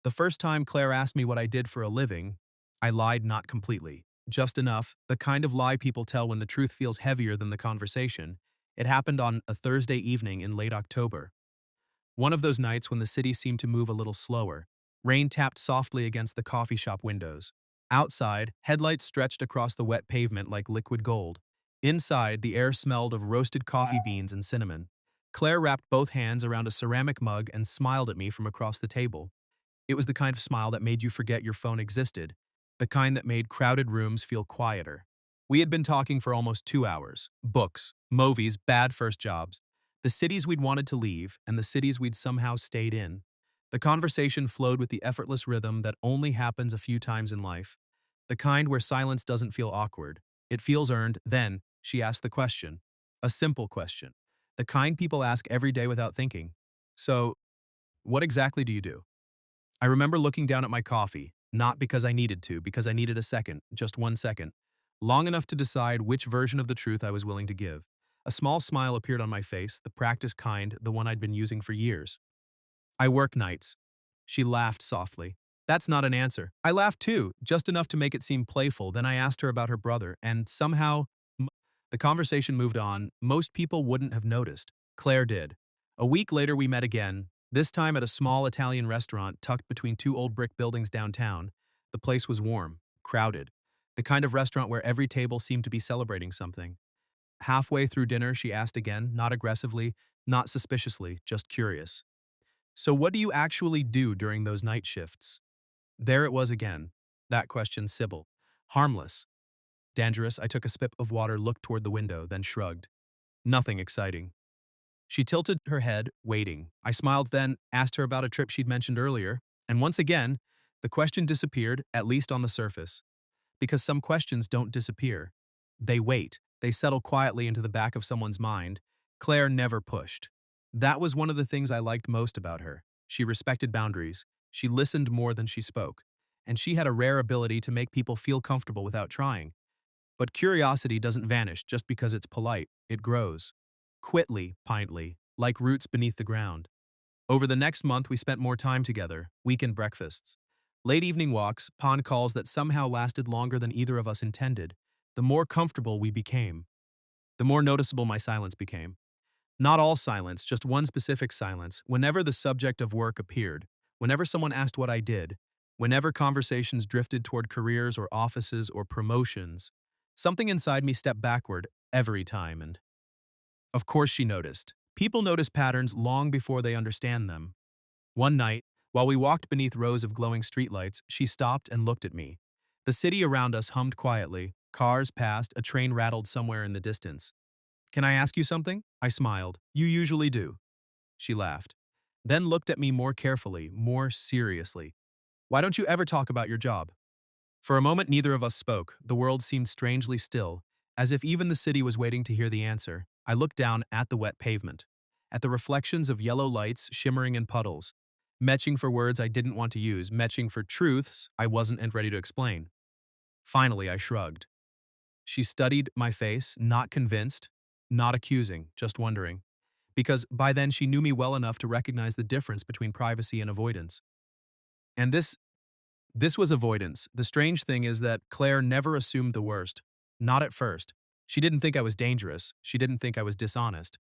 The first time Claire asked me what I did for a living, I lied not completely. Just enough, the kind of lie people tell when the truth feels heavier than the conversation. It happened on a Thursday evening in late October. One of those nights when the city seemed to move a little slower. Rain tapped softly against the coffee shop windows. Outside, headlights stretched across the wet pavement like liquid gold. Inside, the air smelled of roasted coffee beans and cinnamon. Claire wrapped both hands around a ceramic mug and smiled at me from across the table. It was the kind of smile that made you forget your phone existed, the kind that made crowded rooms feel quieter. We had been talking for almost 2 hours. Books, movies, bad first jobs, the cities we'd wanted to leave, and the cities we'd somehow stayed in. The conversation flowed with the effortless rhythm that only happens a few times in life, the kind where silence doesn't feel awkward. It feels earned. Then, she asked the question. A simple question. The kind people ask every day without thinking. So, what exactly do you do? I remember looking down at my coffee, not because I needed to, because I needed a second, just 1 second, long enough to decide which version of the truth I was willing to give. A small smile appeared on my face, the practiced kind, the one I'd been using for years. I work nights. She laughed softly. That's not an answer. I laughed too, just enough to make it seem playful. Then I asked her about her brother, and somehow, the conversation moved on. Most people wouldn't have noticed. Claire did. A week later, we met again, this time at a small Italian restaurant tucked between two old brick buildings downtown. The place was warm, crowded, the kind of restaurant where every table seemed to be celebrating something. Halfway through dinner, she asked again, not aggressively, not suspiciously, just curious. So what do you actually do during those night shifts? There it was again. That question, Sybil. Harmless. Dangerous. I took a sip of water, looked toward the window, then shrugged. Nothing exciting. She tilted her head, waiting. I smiled then, asked her about a trip she'd mentioned earlier, and once again, the question disappeared, at least on the surface. Because some questions don't disappear. They wait. They settle quietly into the back of someone's mind. Claire never pushed. That was one of the things I liked most about her. She respected boundaries. She listened more than she spoke. And she had a rare ability to make people feel comfortable without trying. But curiosity doesn't vanish just because it's polite. It grows. Quitly, pintly, like roots beneath the ground. Over the next month, we spent more time together, weekend breakfasts, late evening walks, pond calls that somehow lasted longer than either of us intended. The more comfortable we became, the more noticeable my silence became. Not all silence, just one specific silence, whenever the subject of work appeared, whenever someone asked what I did, whenever conversations drifted toward careers or offices or promotions, something inside me stepped backward every time, and of course she noticed. People notice patterns long before they understand them. One night, while we walked beneath rows of glowing streetlights, she stopped and looked at me. The city around us hummed quietly. Cars passed, a train rattled somewhere in the distance. Can I ask you something? I smiled. You usually do. She laughed. Then looked at me more carefully, more seriously. Why don't you ever talk about your job? For a moment, neither of us spoke. The world seemed strangely still, as if even the city was waiting to hear the answer. I looked down at the wet pavement, at the reflections of yellow lights shimmering in puddles, matching for words I didn't want to use, matching for truths I wasn't ready to explain. Finally, I shrugged. She studied my face, not convinced, not accusing, just wondering. Because by then she knew me well enough to recognize the difference between privacy and avoidance. And this was avoidance. The strange thing is that Claire never assumed the worst. Not at first. She didn't think I was dangerous. She didn't think I was dishonest.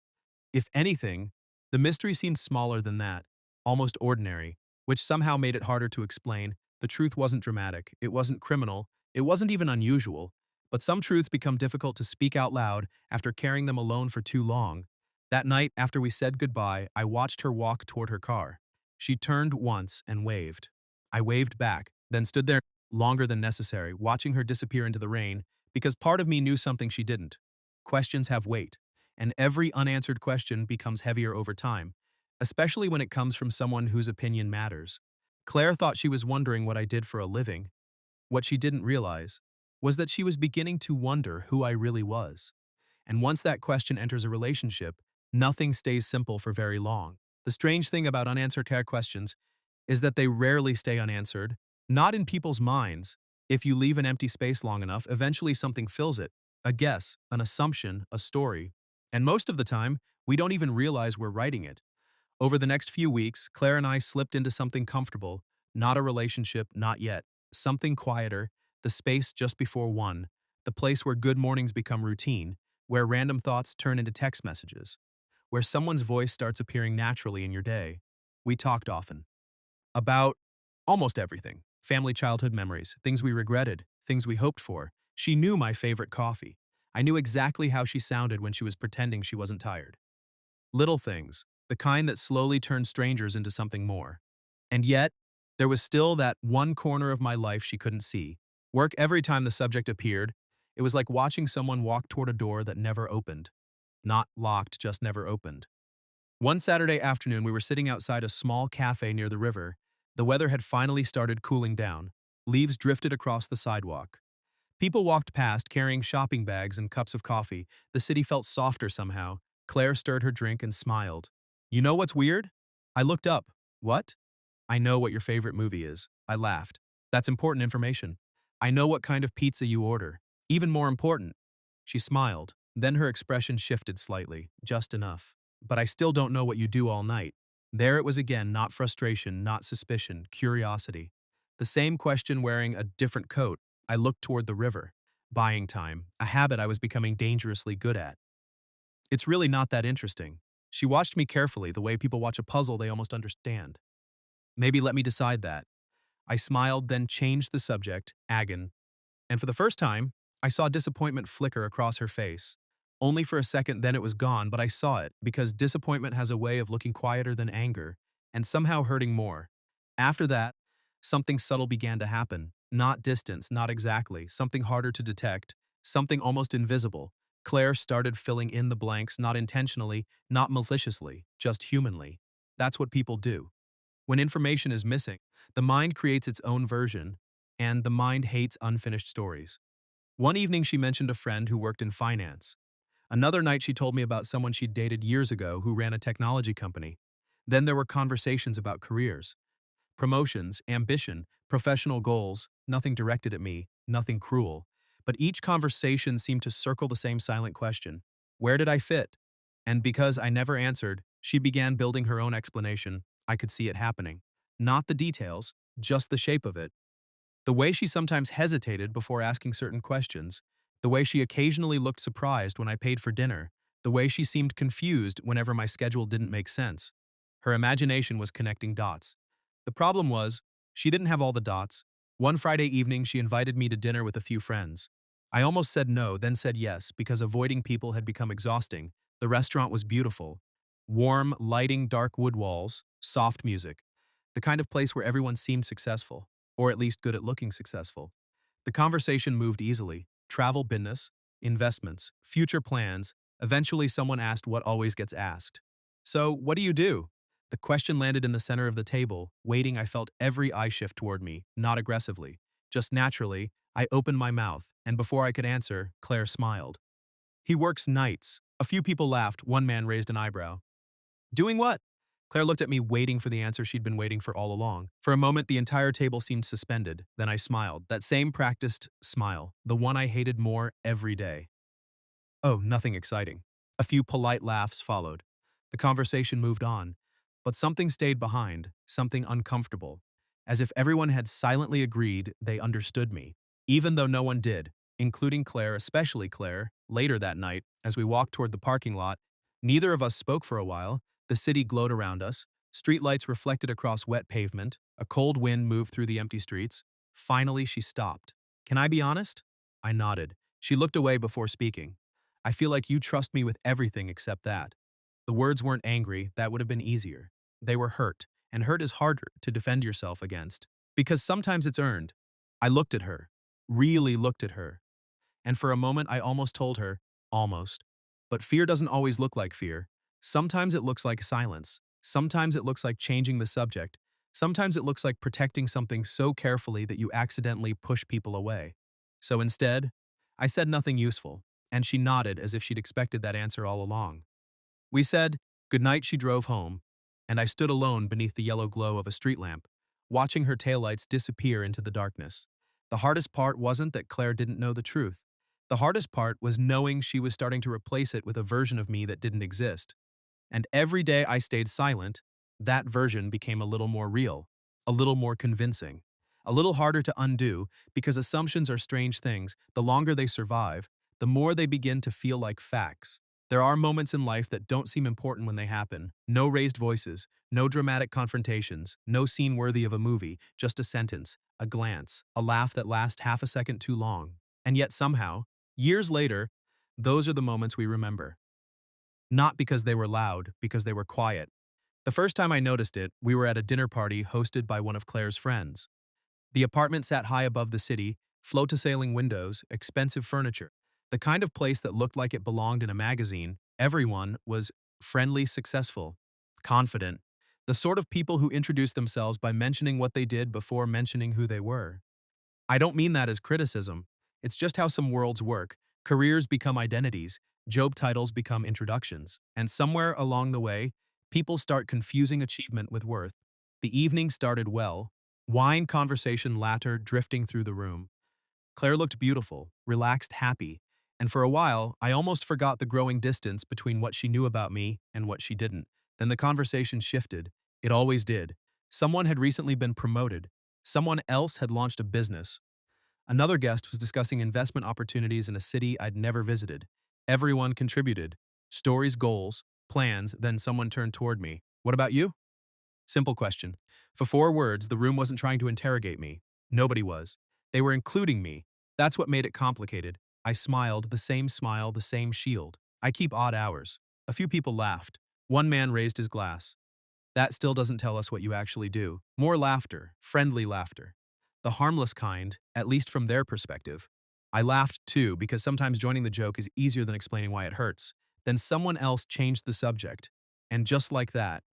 If anything, the mystery seemed smaller than that, almost ordinary, which somehow made it harder to explain. The truth wasn't dramatic. It wasn't criminal. It wasn't even unusual. But some truths become difficult to speak out loud after carrying them alone for too long. That night, after we said goodbye, I watched her walk toward her car. She turned once and waved. I waved back, then stood there longer than necessary, watching her disappear into the rain, because part of me knew something she didn't. Questions have weight, and every unanswered question becomes heavier over time, especially when it comes from someone whose opinion matters. Claire thought she was wondering what I did for a living. What she didn't realize was that she was beginning to wonder who I really was. And once that question enters a relationship, nothing stays simple for very long. The strange thing about unanswered care questions is that they rarely stay unanswered, not in people's minds. If you leave an empty space long enough, eventually something fills it. A guess, an assumption, a story. And most of the time, we don't even realize we're writing it. Over the next few weeks, Claire and I slipped into something comfortable, Not a relationship, not yet. Something quieter, the space just before one, the place where good mornings become routine, where random thoughts turn into text messages, where someone's voice starts appearing naturally in your day. We talked often. About almost everything. Family childhood memories, things we regretted, things we hoped for. She knew my favorite coffee. I knew exactly how she sounded when she was pretending she wasn't tired. Little things, the kind that slowly turned strangers into something more. And yet, there was still that one corner of my life she couldn't see. Work every time the subject appeared. It was like watching someone walk toward a door that never opened. Not locked, just never opened. One Saturday afternoon, we were sitting outside a small cafe near the river. The weather had finally started cooling down. Leaves drifted across the sidewalk. People walked past carrying shopping bags and cups of coffee. The city felt softer somehow. Claire stirred her drink and smiled. You know what's weird? I looked up. What? I know what your favorite movie is. I laughed. That's important information. I know what kind of pizza you order. Even more important. She smiled. Then her expression shifted slightly, just enough. But I still don't know what you do all night. There it was again, not frustration, not suspicion, curiosity. The same question wearing a different coat. I looked toward the river. Buying time, a habit I was becoming dangerously good at. It's really not that interesting. She watched me carefully, the way people watch a puzzle they almost understand. Maybe let me decide that. I smiled, then changed the subject, Agon, and for the first time, I saw disappointment flicker across her face. Only for a second, then it was gone, but I saw it, because disappointment has a way of looking quieter than anger, and somehow hurting more. After that, something subtle began to happen. Not distance, not exactly, something harder to detect, something almost invisible. Claire started filling in the blanks, not intentionally, not maliciously, just humanly. That's what people do. When information is missing, the mind creates its own version, and the mind hates unfinished stories. One evening she mentioned a friend who worked in finance. Another night she told me about someone she'd dated years ago who ran a technology company. Then there were conversations about careers, promotions, ambition, professional goals, nothing directed at me, nothing cruel. But each conversation seemed to circle the same silent question. Where did I fit? And because I never answered, she began building her own explanation. I could see it happening. Not the details, just the shape of it. The way she sometimes hesitated before asking certain questions, the way she occasionally looked surprised when I paid for dinner, the way she seemed confused whenever my schedule didn't make sense. Her imagination was connecting dots. The problem was, she didn't have all the dots. One Friday evening, she invited me to dinner with a few friends. I almost said no, then said yes, because avoiding people had become exhausting. The restaurant was beautiful. Warm, lighting, dark wood walls, soft music. The kind of place where everyone seemed successful, or at least good at looking successful. The conversation moved easily. Travel, business, investments, future plans. Eventually someone asked what always gets asked. So, what do you do? The question landed in the center of the table. Waiting, I felt every eye shift toward me, not aggressively. Just naturally, I opened my mouth, and before I could answer, Claire smiled. He works nights. A few people laughed. One man raised an eyebrow. Doing what? Claire looked at me, waiting for the answer she'd been waiting for all along. For a moment, the entire table seemed suspended. Then I smiled. That same practiced smile, the one I hated more every day. Oh, nothing exciting. A few polite laughs followed. The conversation moved on. But something stayed behind, something uncomfortable. As if everyone had silently agreed they understood me, even though no one did, including Claire, especially Claire. Later that night, as we walked toward the parking lot, neither of us spoke for a while. The city glowed around us. Streetlights reflected across wet pavement. A cold wind moved through the empty streets. Finally, she stopped. Can I be honest? I nodded. She looked away before speaking. I feel like you trust me with everything except that. The words weren't angry, that would have been easier. They were hurt, and hurt is harder to defend yourself against. Because sometimes it's earned. I looked at her. Really looked at her. And for a moment I almost told her, almost. But fear doesn't always look like fear. Sometimes it looks like silence. Sometimes it looks like changing the subject. Sometimes it looks like protecting something so carefully that you accidentally push people away. So instead, I said nothing useful, and she nodded as if she'd expected that answer all along. We said goodnight. She drove home, and I stood alone beneath the yellow glow of a street lamp, watching her taillights disappear into the darkness. The hardest part wasn't that Claire didn't know the truth. The hardest part was knowing she was starting to replace it with a version of me that didn't exist. And every day I stayed silent, that version became a little more real, a little more convincing. A little harder to undo because assumptions are strange things. The longer they survive, the more they begin to feel like facts. There are moments in life that don't seem important when they happen. No raised voices, no dramatic confrontations, no scene worthy of a movie, just a sentence, a glance, a laugh that lasts half a second too long. And yet somehow, years later, those are the moments we remember. Not because they were loud, because they were quiet. The first time I noticed it, we were at a dinner party hosted by one of Claire's friends. The apartment sat high above the city, float-to-sailing windows, expensive furniture. The kind of place that looked like it belonged in a magazine. Everyone was friendly, successful, confident. The sort of people who introduced themselves by mentioning what they did before mentioning who they were. I don't mean that as criticism. It's just how some worlds work. Careers become identities, job titles become introductions, and somewhere along the way, people start confusing achievement with worth. The evening started well. Wine conversation latter drifting through the room. Claire looked beautiful, relaxed, happy, and for a while, I almost forgot the growing distance between what she knew about me and what she didn't. Then the conversation shifted. It always did. Someone had recently been promoted. Someone else had launched a business. Another guest was discussing investment opportunities in a city I'd never visited. Everyone contributed. Stories, goals, plans, then someone turned toward me. What about you? Simple question. For 4 words, the room wasn't trying to interrogate me. Nobody was. They were including me. That's what made it complicated. I smiled, the same smile, the same shield. I keep odd hours. A few people laughed. One man raised his glass. That still doesn't tell us what you actually do. More laughter, friendly laughter. The harmless kind, at least from their perspective. I laughed too, because sometimes joining the joke is easier than explaining why it hurts. Then someone else changed the subject. And just like that,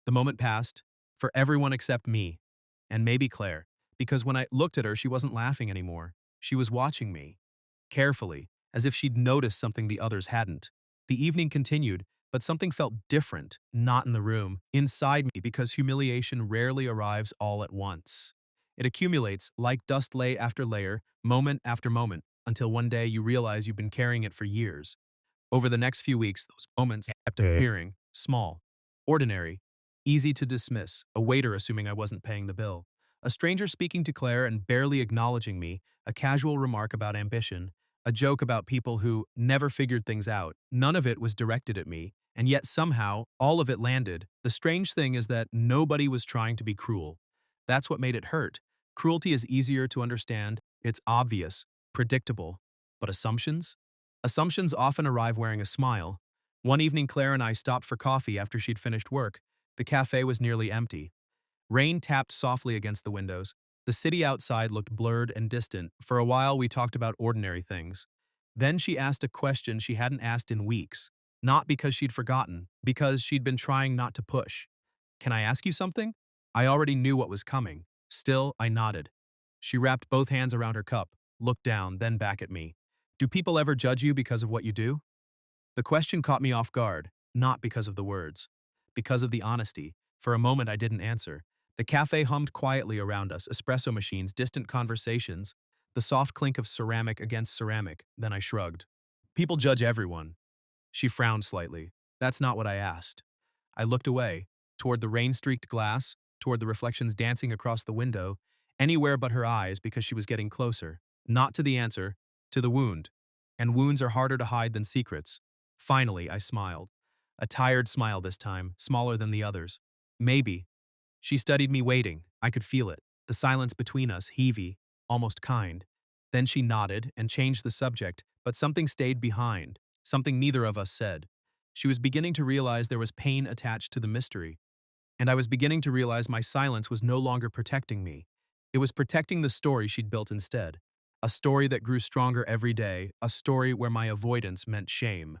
the moment passed, for everyone except me, and maybe Claire, because when I looked at her, she wasn't laughing anymore. She was watching me, carefully, as if she'd noticed something the others hadn't. The evening continued, but something felt different, not in the room, inside me, because humiliation rarely arrives all at once. It accumulates, like dust layer after layer, moment after moment, until one day you realize you've been carrying it for years. Over the next few weeks, those moments kept appearing, small, ordinary, easy to dismiss, a waiter assuming I wasn't paying the bill, a stranger speaking to Claire and barely acknowledging me, a casual remark about ambition, a joke about people who never figured things out. None of it was directed at me, and yet somehow, all of it landed. The strange thing is that nobody was trying to be cruel. That's what made it hurt. Cruelty is easier to understand, it's obvious, predictable. But assumptions? Assumptions often arrive wearing a smile. One evening, Claire and I stopped for coffee after she'd finished work. The cafe was nearly empty. Rain tapped softly against the windows. The city outside looked blurred and distant. For a while, we talked about ordinary things. Then she asked a question she hadn't asked in weeks. Not because she'd forgotten, because she'd been trying not to push. Can I ask you something? I already knew what was coming. Still, I nodded. She wrapped both hands around her cup, looked down, then back at me. Do people ever judge you because of what you do? The question caught me off guard, not because of the words. Because of the honesty. For a moment I didn't answer. The cafe hummed quietly around us, espresso machines, distant conversations, the soft clink of ceramic against ceramic. Then I shrugged. People judge everyone. She frowned slightly. That's not what I asked. I looked away, toward the rain-streaked glass, toward the reflections dancing across the window, anywhere but her eyes because she was getting closer. Not to the answer, to the wound. And wounds are harder to hide than secrets. Finally, I smiled. A tired smile this time, smaller than the others. Maybe. She studied me waiting. I could feel it. The silence between us, heavy, almost kind. Then she nodded and changed the subject, but something stayed behind, something neither of us said. She was beginning to realize there was pain attached to the mystery. And I was beginning to realize my silence was no longer protecting me. It was protecting the story she'd built instead. A story that grew stronger every day, a story where my avoidance meant shame,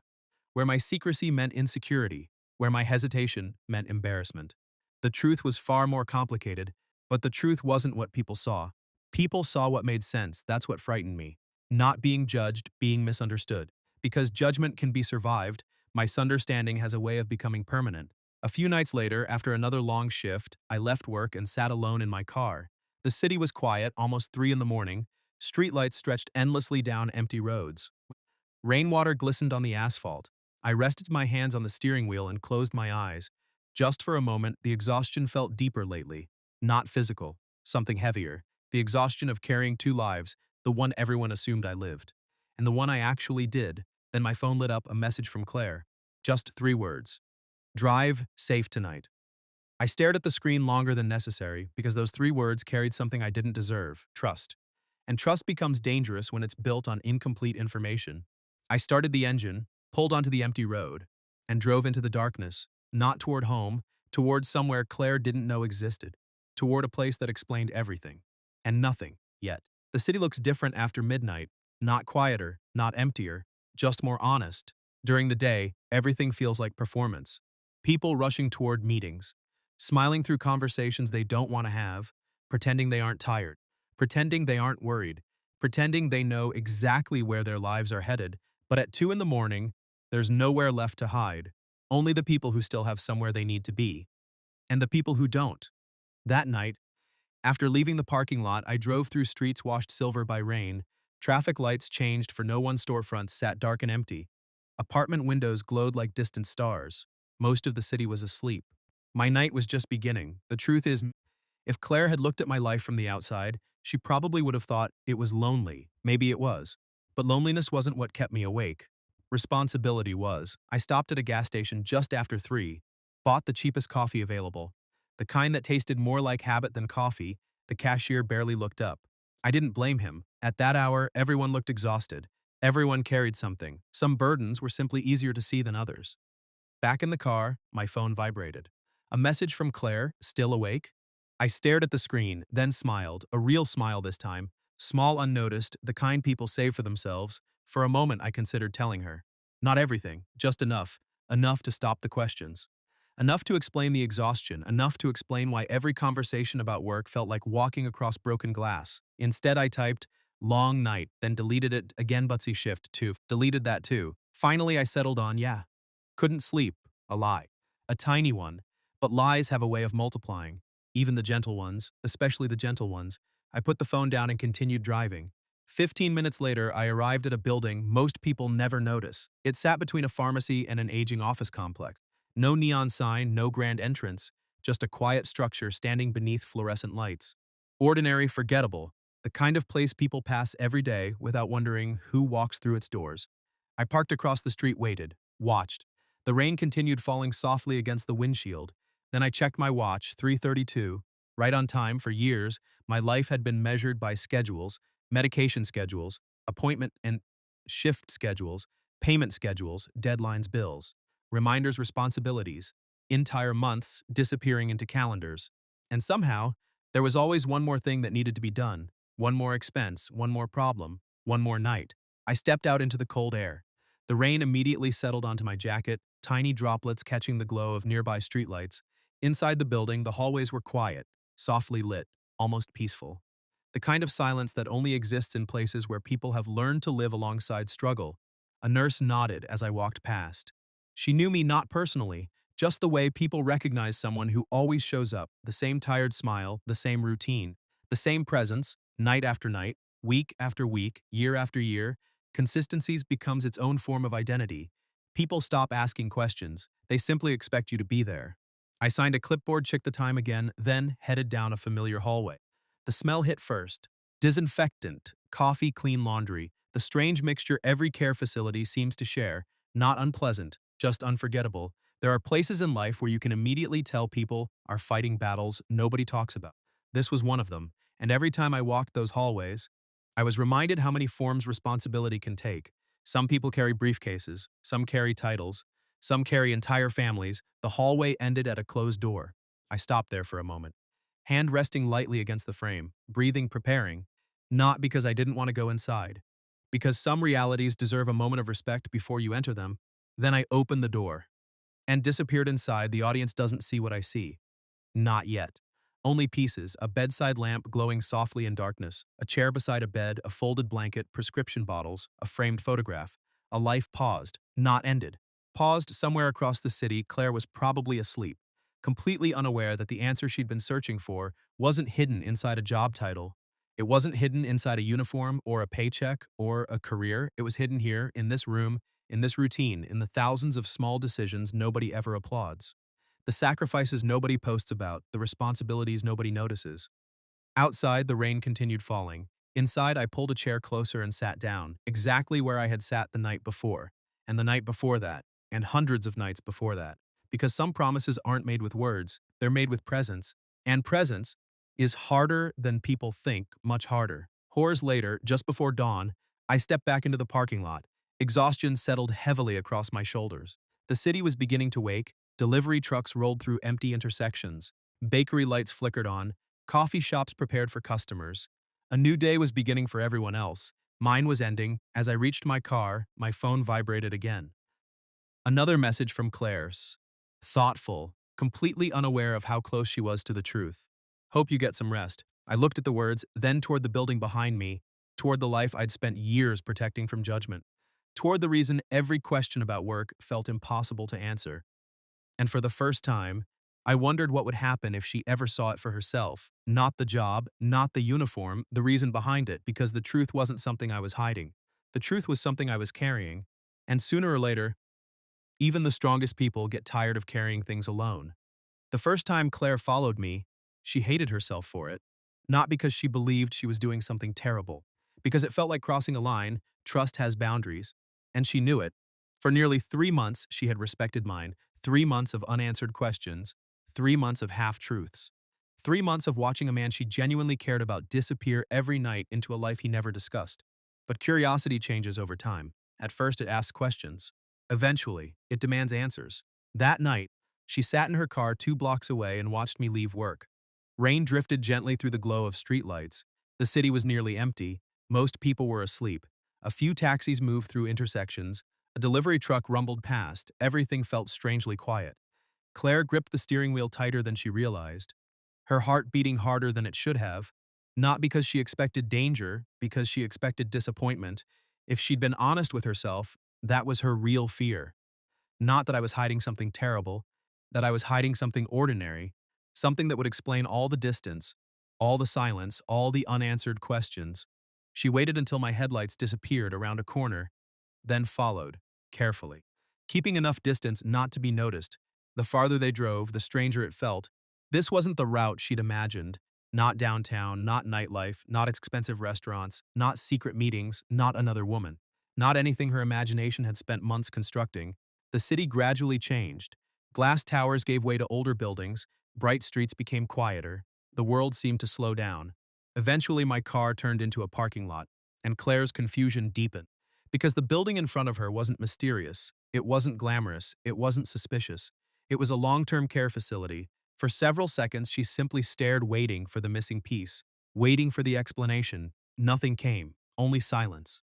where my secrecy meant insecurity, where my hesitation meant embarrassment. The truth was far more complicated, but the truth wasn't what people saw. People saw what made sense. That's what frightened me. Not being judged, being misunderstood. Because judgment can be survived, misunderstanding has a way of becoming permanent. A few nights later, after another long shift, I left work and sat alone in my car. The city was quiet, almost 3 in the morning. Streetlights stretched endlessly down empty roads. Rainwater glistened on the asphalt. I rested my hands on the steering wheel and closed my eyes. Just for a moment, the exhaustion felt deeper lately. Not physical, something heavier. The exhaustion of carrying two lives, the one everyone assumed I lived. And the one I actually did. Then my phone lit up a message from Claire. Just 3 words. Drive safe tonight. I stared at the screen longer than necessary because those 3 words carried something I didn't deserve: trust. And trust becomes dangerous when it's built on incomplete information. I started the engine, pulled onto the empty road, and drove into the darkness, not toward home, toward somewhere Claire didn't know existed, toward a place that explained everything. And nothing, yet. The city looks different after midnight, not quieter, not emptier, just more honest. During the day, everything feels like performance. People rushing toward meetings, smiling through conversations they don't want to have, pretending they aren't tired, pretending they aren't worried, pretending they know exactly where their lives are headed, but at 2 in the morning, there's nowhere left to hide, only the people who still have somewhere they need to be, and the people who don't. That night, after leaving the parking lot, I drove through streets washed silver by rain. Traffic lights changed for no one, storefronts sat dark and empty. Apartment windows glowed like distant stars. Most of the city was asleep. My night was just beginning. The truth is, if Claire had looked at my life from the outside, she probably would have thought it was lonely. Maybe it was. But loneliness wasn't what kept me awake. Responsibility was. I stopped at a gas station just after 3, bought the cheapest coffee available. The kind that tasted more like habit than coffee. The cashier barely looked up. I didn't blame him. At that hour, everyone looked exhausted. Everyone carried something. Some burdens were simply easier to see than others. Back in the car, my phone vibrated. A message from Claire, still awake? I stared at the screen, then smiled, a real smile this time, small, unnoticed, the kind people save for themselves. For a moment I considered telling her. Not everything, just enough. Enough to stop the questions. Enough to explain the exhaustion, enough to explain why every conversation about work felt like walking across broken glass. Instead I typed, long night, then deleted it again, butsy shift 2, deleted that too. Finally I settled on, yeah. Couldn't sleep, a lie. A tiny one, but lies have a way of multiplying. Even the gentle ones, especially the gentle ones. I put the phone down and continued driving. 15 minutes later, I arrived at a building most people never notice. It sat between a pharmacy and an aging office complex. No neon sign, no grand entrance, just a quiet structure standing beneath fluorescent lights. Ordinary, forgettable, the kind of place people pass every day without wondering who walks through its doors. I parked across the street, waited, watched. The rain continued falling softly against the windshield. Then I checked my watch, 3:32, right on time. For years, my life had been measured by schedules, medication schedules, appointment and shift schedules, payment schedules, deadlines, bills, reminders, responsibilities, entire months disappearing into calendars. And somehow, there was always one more thing that needed to be done, one more expense, one more problem, one more night. I stepped out into the cold air. The rain immediately settled onto my jacket, tiny droplets catching the glow of nearby streetlights. Inside the building, the hallways were quiet, softly lit, almost peaceful. The kind of silence that only exists in places where people have learned to live alongside struggle. A nurse nodded as I walked past. She knew me not personally, just the way people recognize someone who always shows up, the same tired smile, the same routine, the same presence, night after night, week after week, year after year. Consistency becomes its own form of identity. People stop asking questions. They simply expect you to be there. I signed a clipboard, checked the time again, then headed down a familiar hallway. The smell hit first. Disinfectant, coffee, clean laundry, the strange mixture every care facility seems to share. Not unpleasant, just unforgettable. There are places in life where you can immediately tell people are fighting battles nobody talks about. This was one of them, and every time I walked those hallways, I was reminded how many forms responsibility can take. Some people carry briefcases, some carry titles, some carry entire families. The hallway ended at a closed door. I stopped there for a moment, hand resting lightly against the frame, breathing, preparing, not because I didn't want to go inside, because some realities deserve a moment of respect before you enter them. Then I opened the door and disappeared inside. The audience doesn't see what I see. Not yet. Only pieces, a bedside lamp glowing softly in darkness, a chair beside a bed, a folded blanket, prescription bottles, a framed photograph. A life paused, not ended. Paused somewhere across the city. Claire was probably asleep, completely unaware that the answer she'd been searching for wasn't hidden inside a job title. It wasn't hidden inside a uniform or a paycheck or a career. It was hidden here, in this room, in this routine, in the thousands of small decisions nobody ever applauds. The sacrifices nobody posts about, the responsibilities nobody notices. Outside, the rain continued falling. Inside, I pulled a chair closer and sat down, exactly where I had sat the night before, and the night before that, and hundreds of nights before that. Because some promises aren't made with words, they're made with presence. And presence is harder than people think, much harder. Hours later, just before dawn, I stepped back into the parking lot. Exhaustion settled heavily across my shoulders. The city was beginning to wake, delivery trucks rolled through empty intersections, bakery lights flickered on, coffee shops prepared for customers. A new day was beginning for everyone else. Mine was ending. As I reached my car, my phone vibrated again. Another message from Claire's. Thoughtful, completely unaware of how close she was to the truth. Hope you get some rest. I looked at the words, then toward the building behind me, toward the life I'd spent years protecting from judgment, toward the reason every question about work felt impossible to answer. And for the first time, I wondered what would happen if she ever saw it for herself. Not the job, not the uniform, the reason behind it, because the truth wasn't something I was hiding. The truth was something I was carrying. And sooner or later, even the strongest people get tired of carrying things alone. The first time Claire followed me, she hated herself for it. Not because she believed she was doing something terrible, because it felt like crossing a line. Trust has boundaries, and she knew it. For nearly 3 months, she had respected mine, 3 months of unanswered questions, 3 months of half-truths, 3 months of watching a man she genuinely cared about disappear every night into a life he never discussed. But curiosity changes over time. At first, it asks questions. Eventually, it demands answers. That night, she sat in her car 2 blocks away and watched me leave work. Rain drifted gently through the glow of streetlights. The city was nearly empty. Most people were asleep. A few taxis moved through intersections. A delivery truck rumbled past. Everything felt strangely quiet. Claire gripped the steering wheel tighter than she realized, her heart beating harder than it should have. Not because she expected danger, because she expected disappointment. If she'd been honest with herself, that was her real fear. Not that I was hiding something terrible, that I was hiding something ordinary, something that would explain all the distance, all the silence, all the unanswered questions. She waited until my headlights disappeared around a corner, then followed, carefully, keeping enough distance not to be noticed. The farther they drove, the stranger it felt. This wasn't the route she'd imagined. Not downtown, not nightlife, not expensive restaurants, not secret meetings, not another woman. Not anything her imagination had spent months constructing. The city gradually changed. Glass towers gave way to older buildings, bright streets became quieter. The world seemed to slow down. Eventually, my car turned into a parking lot, and Claire's confusion deepened. Because the building in front of her wasn't mysterious, it wasn't glamorous, it wasn't suspicious. It was a long-term care facility. For several seconds, she simply stared, waiting for the missing piece, waiting for the explanation. Nothing came, only silence.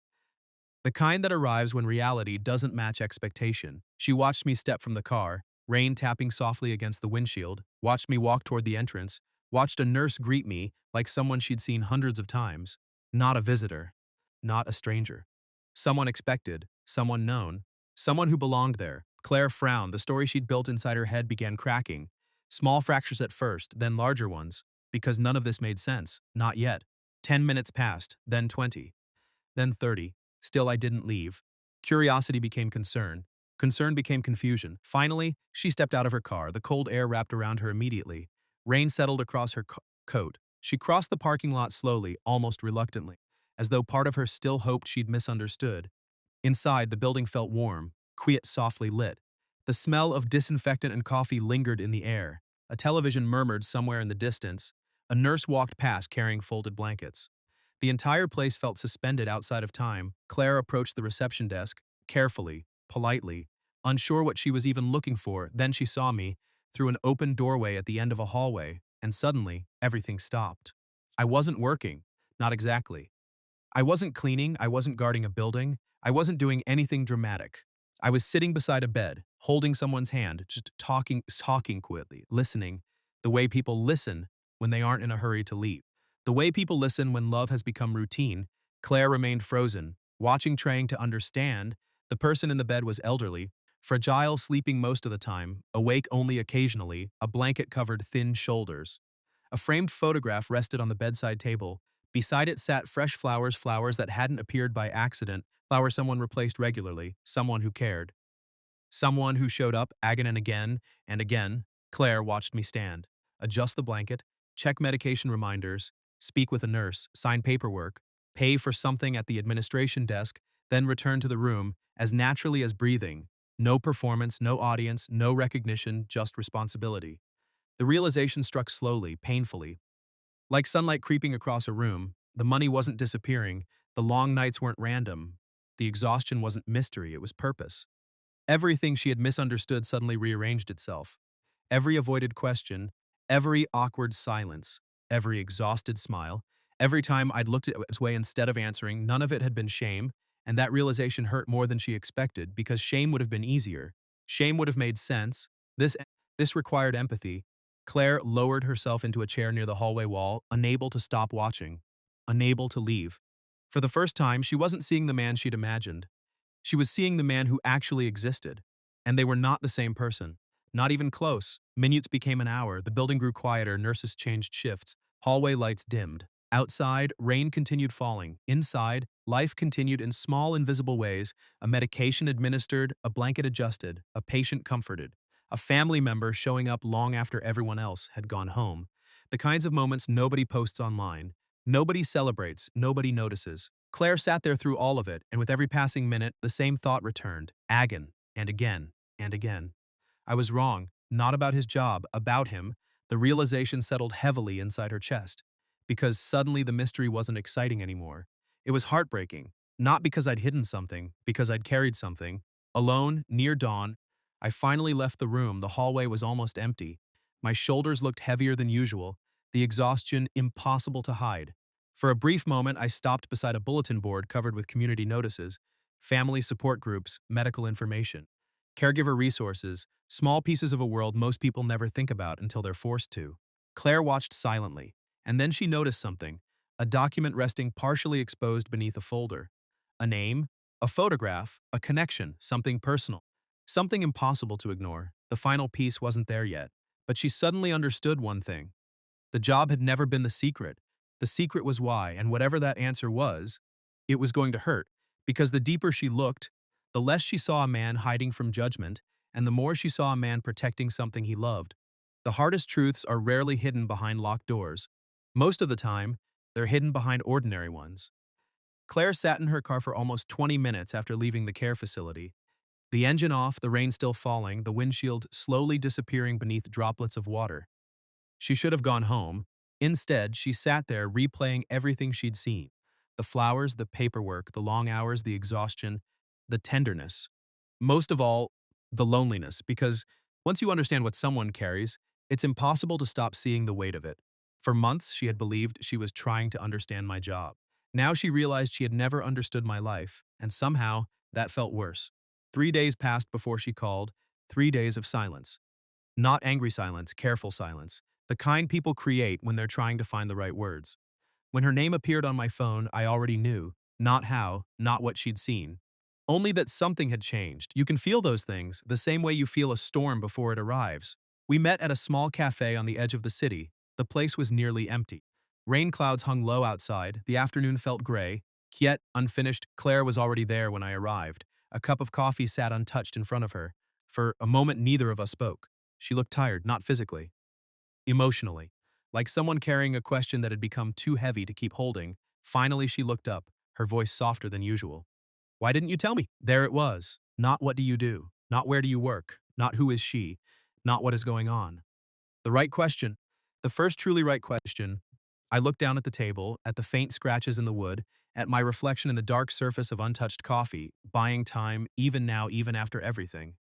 The kind that arrives when reality doesn't match expectation. She watched me step from the car, rain tapping softly against the windshield, watched me walk toward the entrance, watched a nurse greet me like someone she'd seen hundreds of times. Not a visitor, not a stranger. Someone expected, someone known, someone who belonged there. Claire frowned. The story she'd built inside her head began cracking. Small fractures at first, then larger ones, because none of this made sense. Not yet. 10 minutes passed, then 20. Then 30. Still I didn't leave. Curiosity became concern. Concern became confusion. Finally, she stepped out of her car. The cold air wrapped around her immediately. Rain settled across her coat. She crossed the parking lot slowly, almost reluctantly, as though part of her still hoped she'd misunderstood. Inside, the building felt warm, quiet, softly lit. The smell of disinfectant and coffee lingered in the air. A television murmured somewhere in the distance. A nurse walked past carrying folded blankets. The entire place felt suspended outside of time. Claire approached the reception desk, carefully, politely, unsure what she was even looking for. Then she saw me, through an open doorway at the end of a hallway, and suddenly, everything stopped. I wasn't working. Not exactly. I wasn't cleaning, I wasn't guarding a building, I wasn't doing anything dramatic. I was sitting beside a bed, holding someone's hand, just talking quietly, listening, the way people listen when they aren't in a hurry to leave. The way people listen when love has become routine. Claire remained frozen, watching, trying to understand. The person in the bed was elderly, fragile, sleeping most of the time, awake only occasionally, a blanket covered thin shoulders. A framed photograph rested on the bedside table. Beside it sat fresh flowers, flowers that hadn't appeared by accident, flowers someone replaced regularly, someone who cared. Someone who showed up again and again and again. Claire watched me stand, adjust the blanket, check medication reminders, speak with a nurse, sign paperwork, pay for something at the administration desk, then return to the room as naturally as breathing. No performance, no audience, no recognition, just responsibility. The realization struck slowly, painfully. Like sunlight creeping across a room, the money wasn't disappearing, the long nights weren't random, the exhaustion wasn't mystery, it was purpose. Everything she had misunderstood suddenly rearranged itself. Every avoided question, every awkward silence, every exhausted smile, every time I'd looked its way instead of answering, none of it had been shame, and that realization hurt more than she expected because shame would have been easier. Shame would have made sense. This required empathy. Claire lowered herself into a chair near the hallway wall, unable to stop watching, unable to leave. For the first time, she wasn't seeing the man she'd imagined. She was seeing the man who actually existed. And they were not the same person. Not even close. Minutes became an hour, the building grew quieter, nurses changed shifts, hallway lights dimmed. Outside, rain continued falling. Inside, life continued in small, invisible ways, a medication administered, a blanket adjusted, a patient comforted, a family member showing up long after everyone else had gone home. The kinds of moments nobody posts online. Nobody celebrates, nobody notices. Claire sat there through all of it, and with every passing minute, the same thought returned. Agon. And again. And again. I was wrong. Not about his job, about him. The realization settled heavily inside her chest. Because suddenly the mystery wasn't exciting anymore. It was heartbreaking. Not because I'd hidden something, because I'd carried something. Alone, near dawn, I finally left the room. The hallway was almost empty. My shoulders looked heavier than usual, the exhaustion impossible to hide. For a brief moment, I stopped beside a bulletin board covered with community notices, family support groups, medical information, caregiver resources, small pieces of a world most people never think about until they're forced to. Claire watched silently, and then she noticed something, a document resting partially exposed beneath a folder. A name, a photograph, a connection, something personal, something impossible to ignore. The final piece wasn't there yet, but she suddenly understood one thing. The job had never been the secret. The secret was why, and whatever that answer was, it was going to hurt, because the deeper she looked, the less she saw a man hiding from judgment, and the more she saw a man protecting something he loved. The hardest truths are rarely hidden behind locked doors. Most of the time, they're hidden behind ordinary ones. Claire sat in her car for almost 20 minutes after leaving the care facility. The engine off, the rain still falling, the windshield slowly disappearing beneath droplets of water. She should have gone home. Instead, she sat there replaying everything she'd seen. The flowers, the paperwork, the long hours, the exhaustion, the tenderness. Most of all, the loneliness, because once you understand what someone carries, it's impossible to stop seeing the weight of it. For months, she had believed she was trying to understand my job. Now she realized she had never understood my life, and somehow, that felt worse. 3 days passed before she called, 3 days of silence. Not angry silence, careful silence. The kind people create when they're trying to find the right words. When her name appeared on my phone, I already knew. Not how, not what she'd seen. Only that something had changed. You can feel those things, the same way you feel a storm before it arrives. We met at a small cafe on the edge of the city. The place was nearly empty. Rain clouds hung low outside, the afternoon felt gray. Yet, unfinished, Claire was already there when I arrived. A cup of coffee sat untouched in front of her. For a moment, neither of us spoke. She looked tired, not physically, emotionally. Like someone carrying a question that had become too heavy to keep holding. Finally, she looked up, her voice softer than usual. Why didn't you tell me? There it was. Not what do you do? Not where do you work? Not who is she? Not what is going on? The right question. The first truly right question. I looked down at the table, at the faint scratches in the wood, at my reflection in the dark surface of untouched coffee, buying time, even now, even after everything.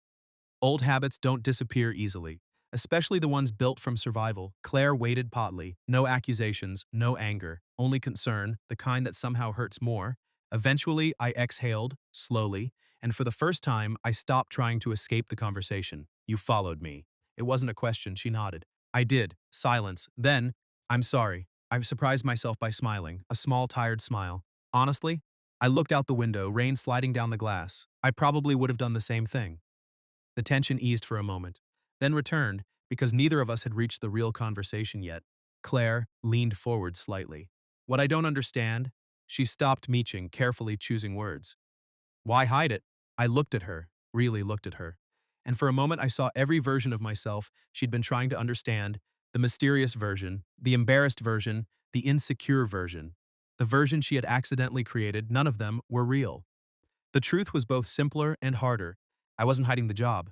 Old habits don't disappear easily, especially the ones built from survival. Claire waited potly, no accusations, no anger, only concern, the kind that somehow hurts more. Eventually, I exhaled, slowly, and for the first time, I stopped trying to escape the conversation. You followed me. It wasn't a question, she nodded. I did. Silence. Then, I'm sorry. I surprised myself by smiling, a small, tired smile. Honestly, I looked out the window, rain sliding down the glass. I probably would have done the same thing. The tension eased for a moment, then returned because neither of us had reached the real conversation yet. Claire leaned forward slightly. What I don't understand? She stopped meeching, carefully choosing words. Why hide it? I looked at her, really looked at her. And for a moment, I saw every version of myself she'd been trying to understand, the mysterious version, the embarrassed version, the insecure version. The version she had accidentally created, none of them were real. The truth was both simpler and harder. I wasn't hiding the job.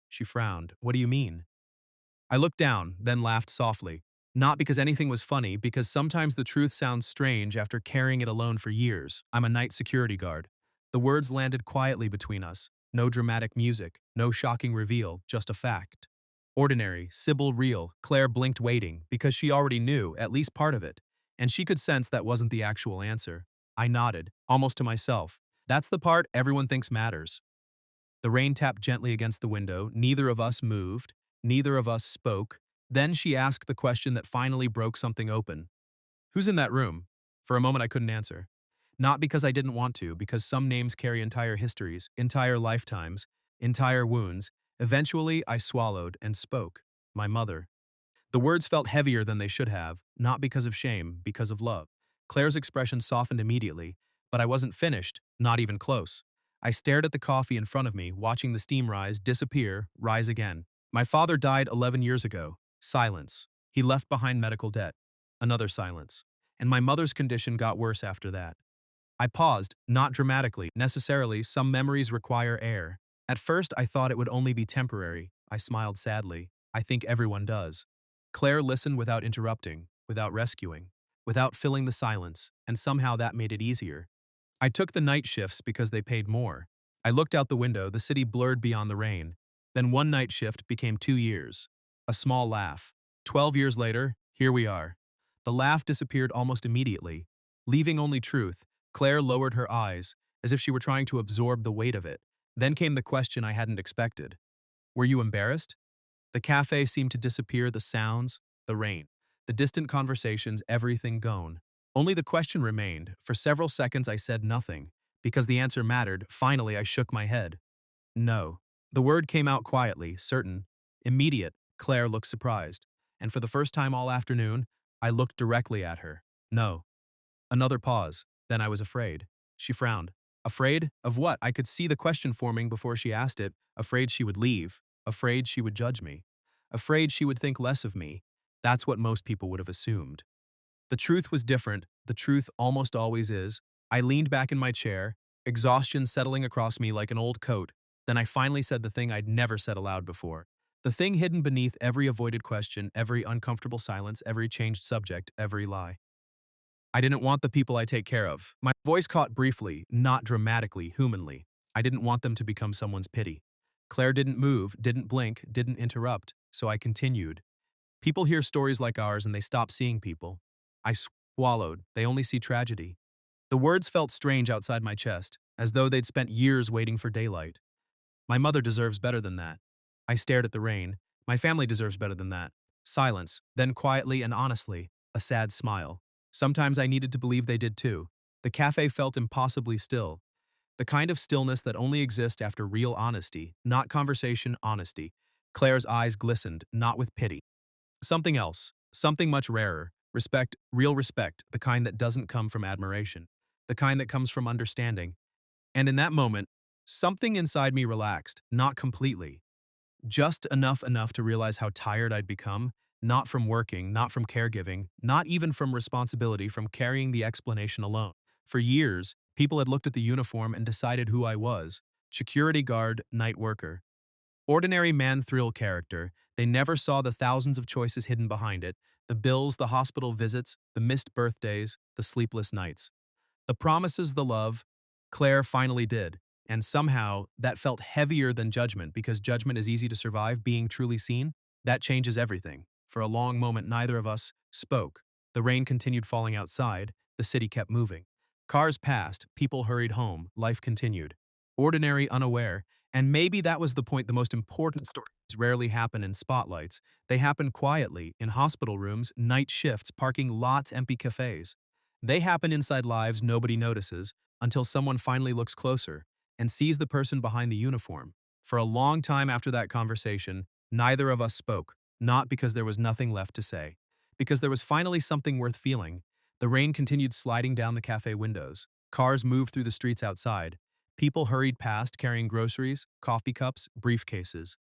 She frowned. What do you mean? I looked down, then laughed softly. Not because anything was funny, because sometimes the truth sounds strange after carrying it alone for years. I'm a night security guard. The words landed quietly between us. No dramatic music, no shocking reveal, just a fact. Ordinary, Sybil real, Claire blinked waiting, because she already knew, at least part of it. And she could sense that wasn't the actual answer. I nodded, almost to myself. That's the part everyone thinks matters. The rain tapped gently against the window. Neither of us moved. Neither of us spoke. Then she asked the question that finally broke something open. Who's in that room? For a moment I couldn't answer. Not because I didn't want to, because some names carry entire histories, entire lifetimes, entire wounds. Eventually I swallowed and spoke. My mother. The words felt heavier than they should have, not because of shame, because of love. Claire's expression softened immediately, but I wasn't finished, not even close. I stared at the coffee in front of me, watching the steam rise, disappear, rise again. My father died 11 years ago. Silence. He left behind medical debt. Another silence. And my mother's condition got worse after that. I paused, not dramatically. Necessarily, some memories require air. At first, I thought it would only be temporary. I smiled sadly. I think everyone does. Claire listened without interrupting, without rescuing, without filling the silence, and somehow that made it easier. I took the night shifts because they paid more. I looked out the window, the city blurred beyond the rain. Then one night shift became 2 years. A small laugh. 12 years later, here we are. The laugh disappeared almost immediately, leaving only truth. Claire lowered her eyes, as if she were trying to absorb the weight of it. Then came the question I hadn't expected. Were you embarrassed? The cafe seemed to disappear, the sounds, the rain, the distant conversations, everything gone. Only the question remained. For several seconds I said nothing. Because the answer mattered, finally I shook my head. No. The word came out quietly, certain, immediate. Claire looked surprised. And for the first time all afternoon, I looked directly at her. No. Another pause. Then I was afraid. She frowned. Afraid? Of what? I could see the question forming before she asked it. Afraid she would leave. Afraid she would judge me. Afraid she would think less of me. That's what most people would have assumed. The truth was different. The truth almost always is. I leaned back in my chair, exhaustion settling across me like an old coat. Then I finally said the thing I'd never said aloud before. The thing hidden beneath every avoided question, every uncomfortable silence, every changed subject, every lie. I didn't want the people I take care of. My voice caught briefly, not dramatically, humanly. I didn't want them to become someone's pity. Claire didn't move, didn't blink, didn't interrupt, so I continued. People hear stories like ours and they stop seeing people. I swallowed. They only see tragedy. The words felt strange outside my chest, as though they'd spent years waiting for daylight. My mother deserves better than that. I stared at the rain. My family deserves better than that. Silence, then quietly and honestly, a sad smile. Sometimes I needed to believe they did too. The cafe felt impossibly still. The kind of stillness that only exists after real honesty, not conversation, honesty. Claire's eyes glistened, not with pity. Something else, something much rarer. Respect, real respect, the kind that doesn't come from admiration. The kind that comes from understanding. And in that moment, something inside me relaxed, not completely. Just enough to realize how tired I'd become, not from working, not from caregiving, not even from responsibility, from carrying the explanation alone. For years, people had looked at the uniform and decided who I was. Security guard, night worker. Ordinary man thrill character. They never saw the thousands of choices hidden behind it, the bills, the hospital visits, the missed birthdays, the sleepless nights. The promises, the love, Claire finally did. And somehow, that felt heavier than judgment because judgment is easy to survive, being truly seen. That changes everything. For a long moment, neither of us spoke. The rain continued falling outside. The city kept moving. Cars passed. People hurried home. Life continued. Ordinary, unaware. And maybe that was the point. The most important stories rarely happen in spotlights. They happen quietly, in hospital rooms, night shifts, parking lots, empty cafes. They happen inside lives nobody notices until someone finally looks closer and sees the person behind the uniform. For a long time after that conversation, neither of us spoke, not because there was nothing left to say, because there was finally something worth feeling. The rain continued sliding down the cafe windows. Cars moved through the streets outside. People hurried past carrying groceries, coffee cups, briefcases.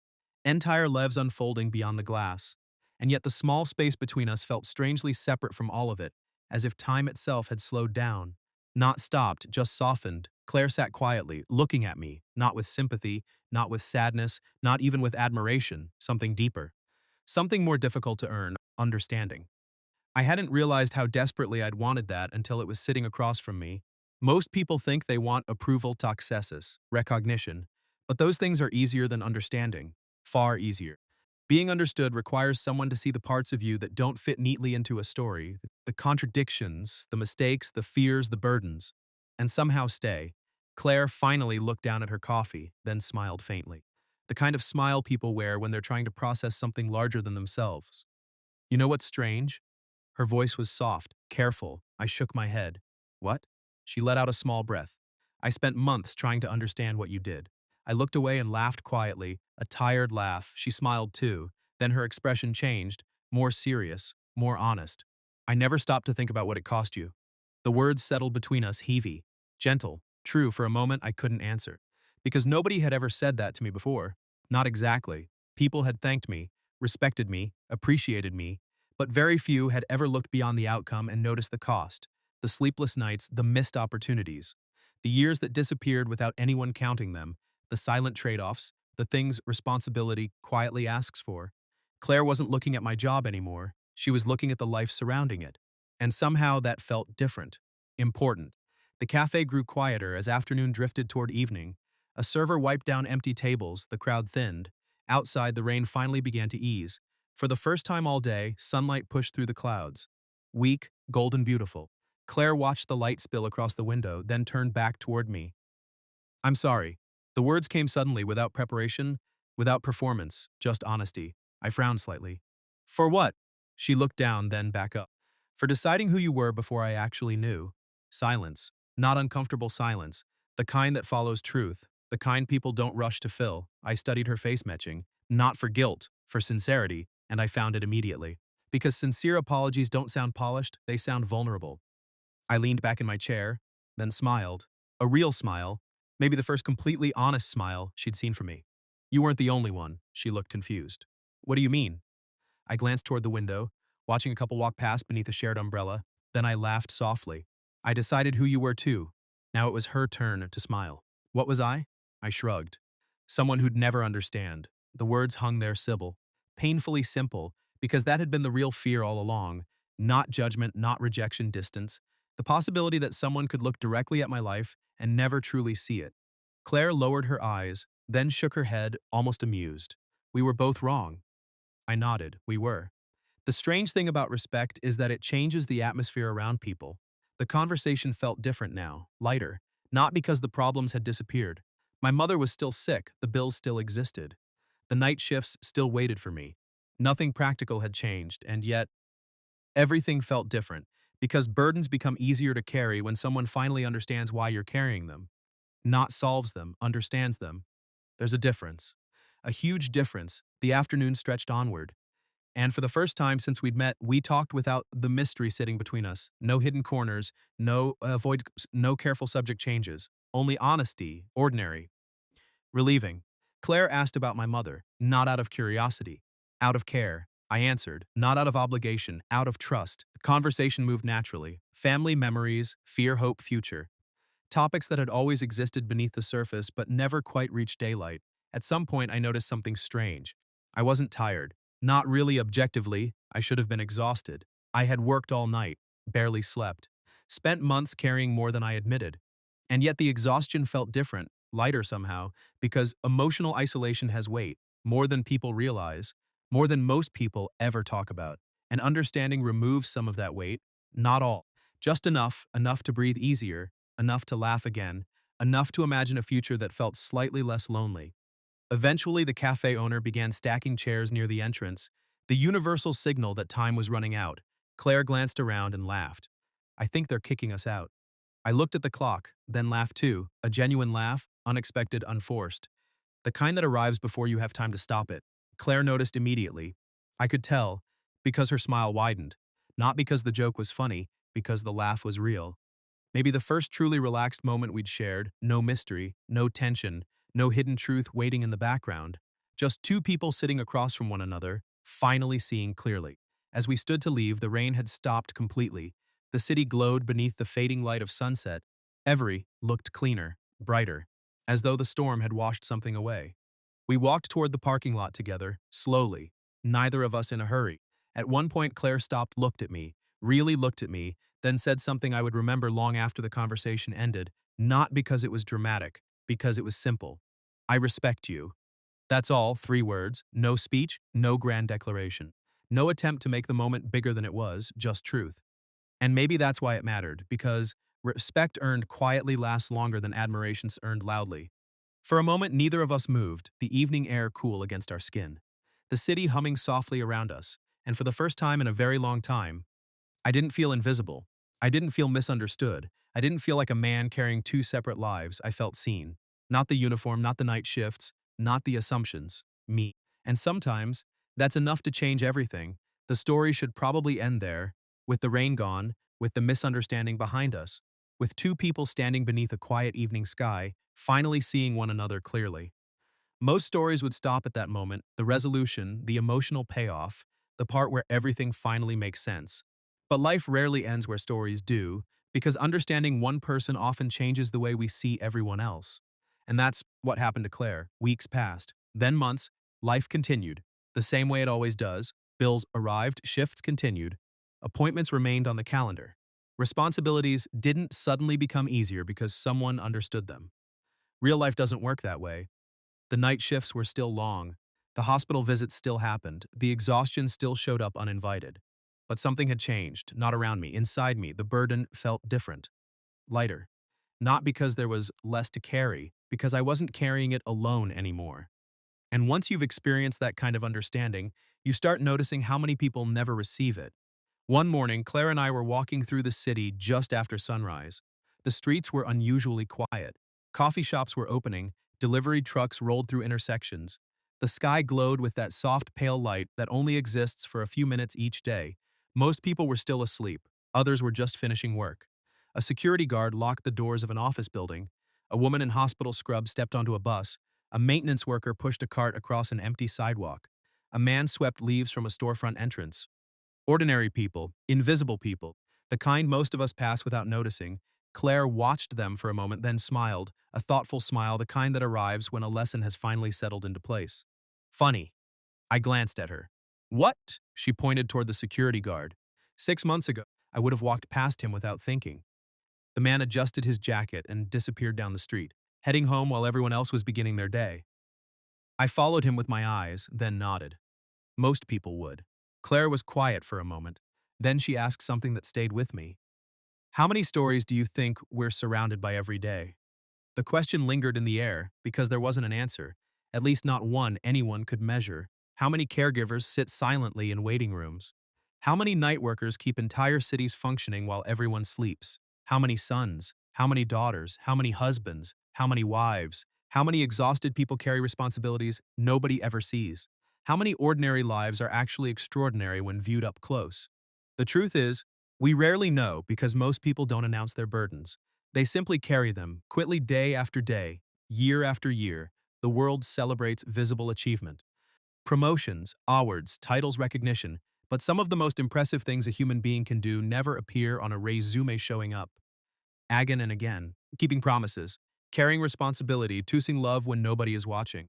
Entire lives unfolding beyond the glass. And yet the small space between us felt strangely separate from all of it, as if time itself had slowed down. Not stopped, just softened. Claire sat quietly, looking at me, not with sympathy, not with sadness, not even with admiration, something deeper. Something more difficult to earn, understanding. I hadn't realized how desperately I'd wanted that until it was sitting across from me. Most people think they want approval toxesis, recognition, but those things are easier than understanding, far easier. Being understood requires someone to see the parts of you that don't fit neatly into a story, the contradictions, the mistakes, the fears, the burdens, and somehow stay. Claire finally looked down at her coffee, then smiled faintly. The kind of smile people wear when they're trying to process something larger than themselves. You know what's strange? Her voice was soft, careful. I shook my head. What? She let out a small breath. I spent months trying to understand what you did. I looked away and laughed quietly, a tired laugh. She smiled too. Then her expression changed, more serious, more honest. I never stopped to think about what it cost you. The words settled between us, heavy, gentle, true. For a moment I couldn't answer. Because nobody had ever said that to me before. Not exactly. People had thanked me, respected me, appreciated me, but very few had ever looked beyond the outcome and noticed the cost, the sleepless nights, the missed opportunities, the years that disappeared without anyone counting them, the silent trade-offs, the things responsibility quietly asks for. Claire wasn't looking at my job anymore. She was looking at the life surrounding it. And somehow that felt different, important. The cafe grew quieter as afternoon drifted toward evening. A server wiped down empty tables, the crowd thinned. Outside, the rain finally began to ease. For the first time all day, sunlight pushed through the clouds. Weak, golden beautiful. Claire watched the light spill across the window, then turned back toward me. I'm sorry. The words came suddenly, without preparation, without performance, just honesty. I frowned slightly. For what? She looked down, then back up. For deciding who you were before I actually knew. Silence. Not uncomfortable silence. The kind that follows truth. The kind people don't rush to fill. I studied her face matching. Not for guilt, for sincerity, and I found it immediately. Because sincere apologies don't sound polished, they sound vulnerable. I leaned back in my chair, then smiled. A real smile, maybe the first completely honest smile she'd seen from me. You weren't the only one, she looked confused. What do you mean? I glanced toward the window, watching a couple walk past beneath a shared umbrella. Then I laughed softly. I decided who you were too. Now it was her turn to smile. What was I? I shrugged. Someone who'd never understand. The words hung there civil, painfully simple, because that had been the real fear all along. Not judgment, not rejection, distance. The possibility that someone could look directly at my life and never truly see it. Claire lowered her eyes, then shook her head, almost amused. We were both wrong. I nodded. We were. The strange thing about respect is that it changes the atmosphere around people. The conversation felt different now, lighter, not because the problems had disappeared. My mother was still sick, the bills still existed. The night shifts still waited for me. Nothing practical had changed, and yet, everything felt different, because burdens become easier to carry when someone finally understands why you're carrying them. Not solves them, understands them. There's a difference. A huge difference. The afternoon stretched onward. And for the first time since we'd met, we talked without the mystery sitting between us. No hidden corners, no careful subject changes. Only honesty, ordinary, relieving. Claire asked about my mother, not out of curiosity, out of care. I answered, not out of obligation, out of trust. The conversation moved naturally. Family memories, fear, hope, future. Topics that had always existed beneath the surface but never quite reached daylight. At some point, I noticed something strange. I wasn't tired. Not really objectively. I should have been exhausted. I had worked all night, barely slept, spent months carrying more than I admitted. And yet the exhaustion felt different, lighter somehow, because emotional isolation has weight, more than people realize, more than most people ever talk about. And understanding removes some of that weight, not all. Just enough, enough to breathe easier, enough to laugh again, enough to imagine a future that felt slightly less lonely. Eventually, the cafe owner began stacking chairs near the entrance, the universal signal that time was running out. Claire glanced around and laughed. I think they're kicking us out. I looked at the clock, then laughed too, a genuine laugh, unexpected, unforced. The kind that arrives before you have time to stop it. Claire noticed immediately. I could tell, because her smile widened. Not because the joke was funny, because the laugh was real. Maybe the first truly relaxed moment we'd shared, no mystery, no tension, no hidden truth waiting in the background. Just two people sitting across from one another, finally seeing clearly. As we stood to leave, the rain had stopped completely. The city glowed beneath the fading light of sunset. Every looked cleaner, brighter, as though the storm had washed something away. We walked toward the parking lot together, slowly, neither of us in a hurry. At one point, Claire stopped, looked at me, really looked at me, then said something I would remember long after the conversation ended, not because it was dramatic, because it was simple. I respect you. That's all, 3 words, no speech, no grand declaration. No attempt to make the moment bigger than it was, just truth. And maybe that's why it mattered, because respect earned quietly lasts longer than admirations earned loudly. For a moment, neither of us moved, the evening air cool against our skin. The city humming softly around us, and for the first time in a very long time, I didn't feel invisible. I didn't feel misunderstood. I didn't feel like a man carrying two separate lives. I felt seen. Not the uniform, not the night shifts, not the assumptions. Me. And sometimes, that's enough to change everything. The story should probably end there, with the rain gone, with the misunderstanding behind us, with two people standing beneath a quiet evening sky, finally seeing one another clearly. Most stories would stop at that moment, the resolution, the emotional payoff, the part where everything finally makes sense. But life rarely ends where stories do, because understanding one person often changes the way we see everyone else. And that's what happened to Claire. Weeks passed, then months, life continued, the same way it always does. Bills arrived, shifts continued, appointments remained on the calendar. Responsibilities didn't suddenly become easier because someone understood them. Real life doesn't work that way. The night shifts were still long. The hospital visits still happened. The exhaustion still showed up uninvited. But something had changed, not around me, inside me. The burden felt different, lighter. Not because there was less to carry, because I wasn't carrying it alone anymore. And once you've experienced that kind of understanding, you start noticing how many people never receive it. One morning, Claire and I were walking through the city just after sunrise. The streets were unusually quiet. Coffee shops were opening, delivery trucks rolled through intersections. The sky glowed with that soft, pale light that only exists for a few minutes each day. Most people were still asleep. Others were just finishing work. A security guard locked the doors of an office building. A woman in hospital scrubs stepped onto a bus. A maintenance worker pushed a cart across an empty sidewalk. A man swept leaves from a storefront entrance. Ordinary people, invisible people, the kind most of us pass without noticing. Claire watched them for a moment, then smiled, a thoughtful smile, the kind that arrives when a lesson has finally settled into place. Funny. I glanced at her. What? She pointed toward the security guard. 6 months ago, I would have walked past him without thinking. The man adjusted his jacket and disappeared down the street, heading home while everyone else was beginning their day. I followed him with my eyes, then nodded. Most people would. Claire was quiet for a moment. Then she asked something that stayed with me. How many stories do you think we're surrounded by every day? The question lingered in the air because there wasn't an answer, at least not one anyone could measure. How many caregivers sit silently in waiting rooms? How many night workers keep entire cities functioning while everyone sleeps? How many sons? How many daughters? How many husbands? How many wives? How many exhausted people carry responsibilities nobody ever sees? How many ordinary lives are actually extraordinary when viewed up close? The truth is, we rarely know because most people don't announce their burdens. They simply carry them, quietly day after day, year after year. The world celebrates visible achievement. Promotions, awards, titles, recognition, but some of the most impressive things a human being can do never appear on a resume showing up. Again and again, keeping promises, carrying responsibility, choosing love when nobody is watching.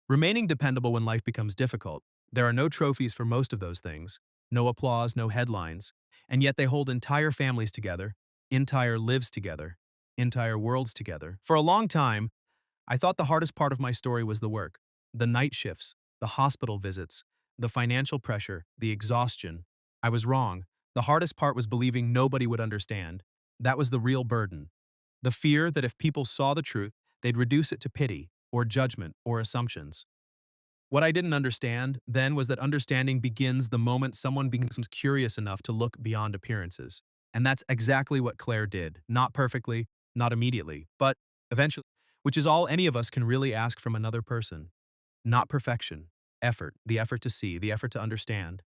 Remaining dependable when life becomes difficult. There are no trophies for most of those things, no applause, no headlines, and yet they hold entire families together, entire lives together, entire worlds together. For a long time, I thought the hardest part of my story was the work, the night shifts, the hospital visits, the financial pressure, the exhaustion. I was wrong. The hardest part was believing nobody would understand. That was the real burden. The fear that if people saw the truth, they'd reduce it to pity, or judgment, or assumptions. What I didn't understand then was that understanding begins the moment someone becomes curious enough to look beyond appearances. And that's exactly what Claire did. Not perfectly, not immediately, but eventually, which is all any of us can really ask from another person. Not perfection, effort, the effort to see, the effort to understand,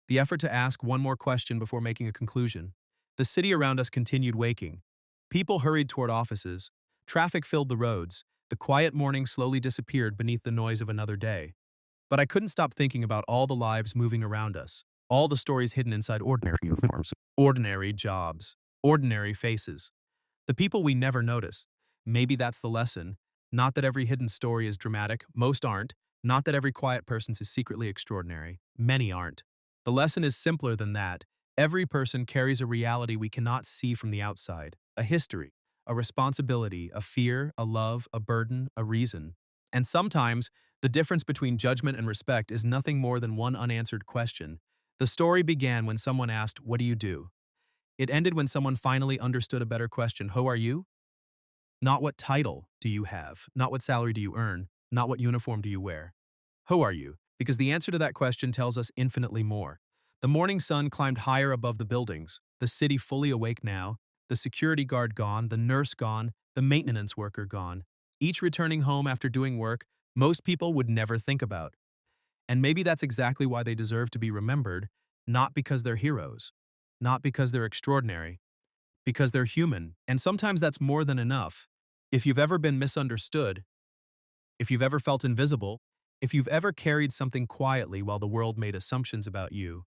the effort to ask one more question before making a conclusion. The city around us continued waking. People hurried toward offices. Traffic filled the roads. The quiet morning slowly disappeared beneath the noise of another day. But I couldn't stop thinking about all the lives moving around us, all the stories hidden inside ordinary uniforms, ordinary jobs, ordinary faces. The people we never notice. Maybe that's the lesson. Not that every hidden story is dramatic, most aren't. Not that every quiet person is secretly extraordinary, many aren't. The lesson is simpler than that. Every person carries a reality we cannot see from the outside, a history, a responsibility, a fear, a love, a burden, a reason. And sometimes, the difference between judgment and respect is nothing more than one unanswered question. The story began when someone asked, "What do you do?" It ended when someone finally understood a better question. Who are you? Not what title do you have, not what salary do you earn, not what uniform do you wear. Who are you? Because the answer to that question tells us infinitely more. The morning sun climbed higher above the buildings, the city fully awake now, the security guard gone, the nurse gone, the maintenance worker gone, each returning home after doing work most people would never think about. And maybe that's exactly why they deserve to be remembered, not because they're heroes, not because they're extraordinary, because they're human, and sometimes that's more than enough. If you've ever been misunderstood, if you've ever felt invisible, if you've ever carried something quietly while the world made assumptions about you,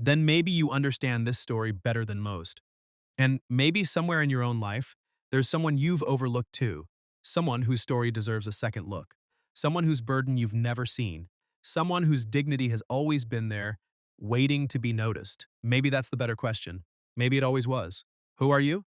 then maybe you understand this story better than most. And maybe somewhere in your own life, there's someone you've overlooked too, someone whose story deserves a second look, someone whose burden you've never seen, someone whose dignity has always been there, waiting to be noticed. Maybe that's the better question. Maybe it always was. Who are you?